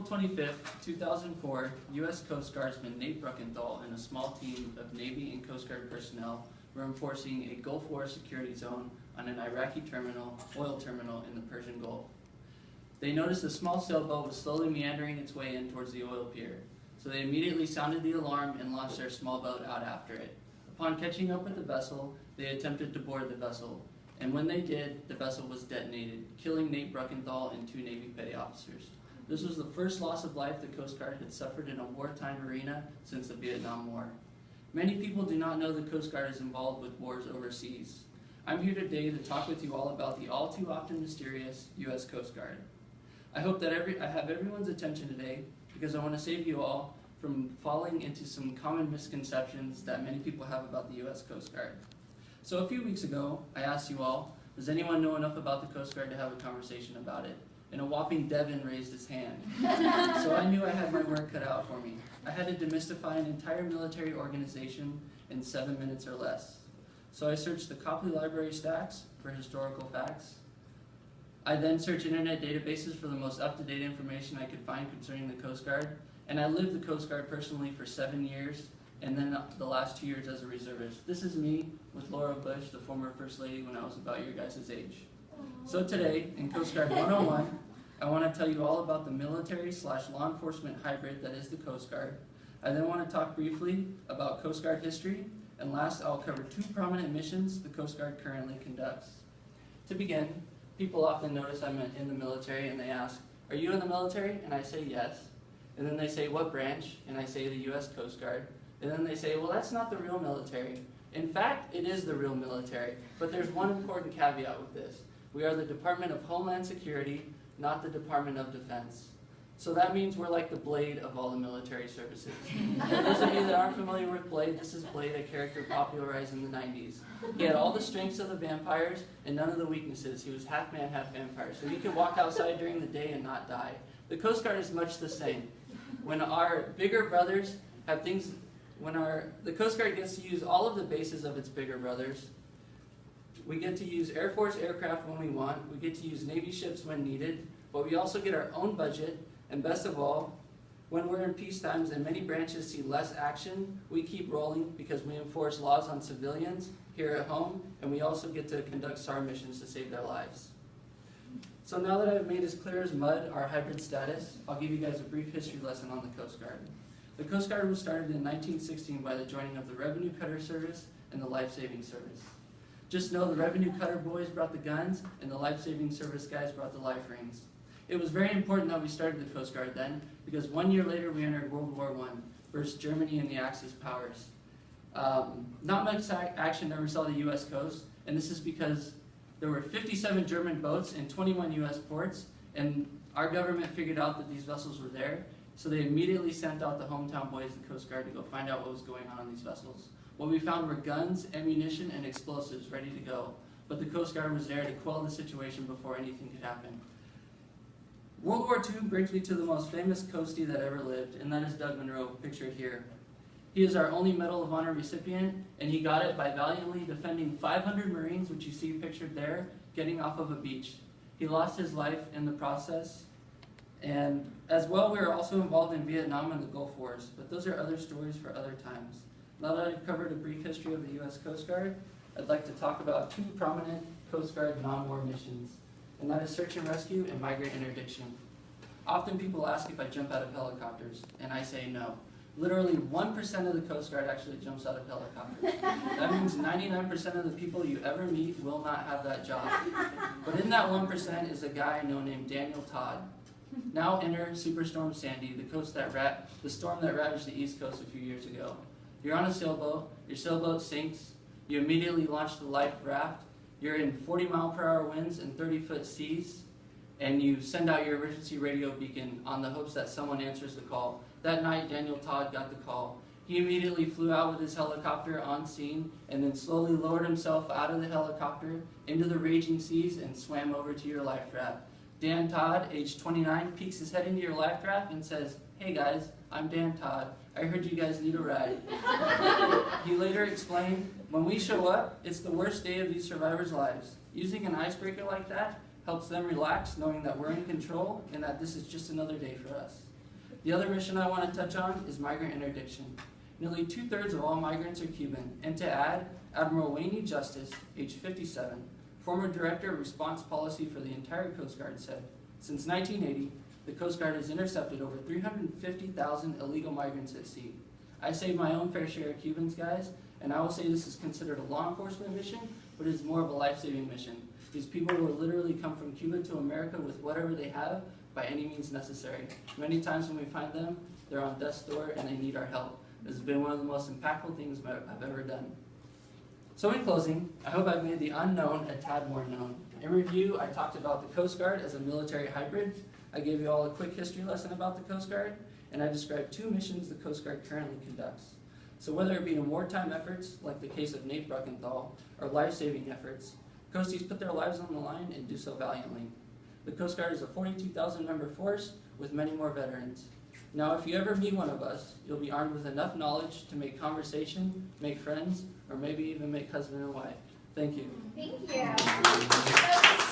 25th, 2004, U.S. Coast Guardsman Nate Bruckenthal and a small team of Navy and Coast Guard personnel were enforcing a Gulf War security zone on an Iraqi oil terminal in the Persian Gulf. They noticed a small sailboat was slowly meandering its way in towards the oil pier, so they immediately sounded the alarm and launched their small boat out after it. Upon catching up with the vessel, they attempted to board the vessel, and when they did, the vessel was detonated, killing Nate Bruckenthal and 2 Navy petty officers. This was the first loss of life the Coast Guard had suffered in a wartime arena since the Vietnam War. Many people do not know the Coast Guard is involved with wars overseas. I'm here today to talk with you all about the all too often mysterious U.S. Coast Guard. I hope that I have everyone's attention today because I want to save you all from falling into some common misconceptions that many people have about the U.S. Coast Guard. So a few weeks ago, I asked you all, does anyone know enough about the Coast Guard to have a conversation about it? And a whopping Devin raised his hand. So I knew I had my work cut out for me. I had to demystify an entire military organization in 7 minutes or less. So I searched the Copley Library stacks for historical facts. I then searched internet databases for the most up-to-date information I could find concerning the Coast Guard. And I lived the Coast Guard personally for 7 years, and then the last 2 years as a reservist. This is me with Laura Bush, the former First Lady, when I was about your guys' age. So today, in Coast Guard 101, I want to tell you all about the military/law enforcement hybrid that is the Coast Guard. I then want to talk briefly about Coast Guard history, and last I'll cover 2 prominent missions the Coast Guard currently conducts. To begin, people often notice I'm in the military and they ask, "Are you in the military?" And I say yes. And then they say, "What branch?" And I say the U.S. Coast Guard. And then they say, "Well, that's not the real military." In fact, it is the real military, but there's one important caveat with this. We are the Department of Homeland Security, not the Department of Defense. So that means we're like the Blade of all the military services. For those of you that aren't familiar with Blade, this is Blade, a character popularized in the 90s. He had all the strengths of the vampires and none of the weaknesses. He was half man, half vampire, so he could walk outside during the day and not die. The Coast Guard is much the same. When our bigger brothers have things, the Coast Guard gets to use all of the bases of its bigger brothers. We get to use Air Force aircraft when we want, we get to use Navy ships when needed, but we also get our own budget, and best of all, when we're in peace times and many branches see less action, we keep rolling because we enforce laws on civilians here at home, and we also get to conduct SAR missions to save their lives. So now that I've made as clear as mud our hybrid status, I'll give you guys a brief history lesson on the Coast Guard. The Coast Guard was started in 1916 by the joining of the Revenue Cutter Service and the Life Saving Service. Just know the Revenue Cutter boys brought the guns and the Life Saving Service guys brought the life rings. It was very important that we started the Coast Guard then, because 1 year later we entered World War I versus Germany and the Axis powers. Not much action ever saw the U.S. coast, and this is because there were 57 German boats in 21 U.S. ports, and our government figured out that these vessels were there, so they immediately sent out the hometown boys, the Coast Guard, to go find out what was going on these vessels. What we found were guns, ammunition, and explosives ready to go, but the Coast Guard was there to quell the situation before anything could happen. World War II brings me to the most famous coastie that ever lived, and that is Doug Monroe, pictured here. He is our only Medal of Honor recipient, and he got it by valiantly defending 500 Marines, which you see pictured there, getting off of a beach. He lost his life in the process, and as well we were also involved in Vietnam and the Gulf Wars, but those are other stories for other times. Now that I've covered a brief history of the U.S. Coast Guard, I'd like to talk about 2 prominent Coast Guard non-war missions, and that is search and rescue and migrant interdiction. Often people ask if I jump out of helicopters, and I say no. Literally 1% of the Coast Guard actually jumps out of helicopters. That means 99% of the people you ever meet will not have that job. But in that 1% is a guy named Daniel Todd. Now enter Superstorm Sandy, the storm that ravaged the East Coast a few years ago. You're on a sailboat, your sailboat sinks, you immediately launch the life raft, you're in 40-mile-per-hour winds and 30-foot seas, and you send out your emergency radio beacon on the hopes that someone answers the call. That night, Daniel Todd got the call. He immediately flew out with his helicopter on scene and then slowly lowered himself out of the helicopter into the raging seas and swam over to your life raft. Dan Todd, age 29, peeks his head into your life raft and says, "Hey guys, I'm Dan Todd. I heard you guys need a ride." He later explained, "When we show up, it's the worst day of these survivors' lives. Using an icebreaker like that helps them relax knowing that we're in control and that this is just another day for us." The other mission I want to touch on is migrant interdiction. Nearly 2/3 of all migrants are Cuban, and to add, Admiral Wayne E. Justice, age 57, former Director of Response Policy for the entire Coast Guard, said, since 1980, the Coast Guard has intercepted over 350,000 illegal migrants at sea. I saved my own fair share of Cubans, guys, and I will say this is considered a law enforcement mission, but it is more of a life-saving mission. These people will literally come from Cuba to America with whatever they have by any means necessary. Many times when we find them, they're on death's door and they need our help. This has been one of the most impactful things I've ever done. So in closing, I hope I've made the unknown a tad more known. In review, I talked about the Coast Guard as a military hybrid. I gave you all a quick history lesson about the Coast Guard, and I described 2 missions the Coast Guard currently conducts. So whether it be in wartime efforts, like the case of Nate Bruckenthal, or life-saving efforts, Coasties put their lives on the line and do so valiantly. The Coast Guard is a 42,000 member force with many more veterans. Now, if you ever meet one of us, you'll be armed with enough knowledge to make conversation, make friends, or maybe even make husband and wife. Thank you. Thank you.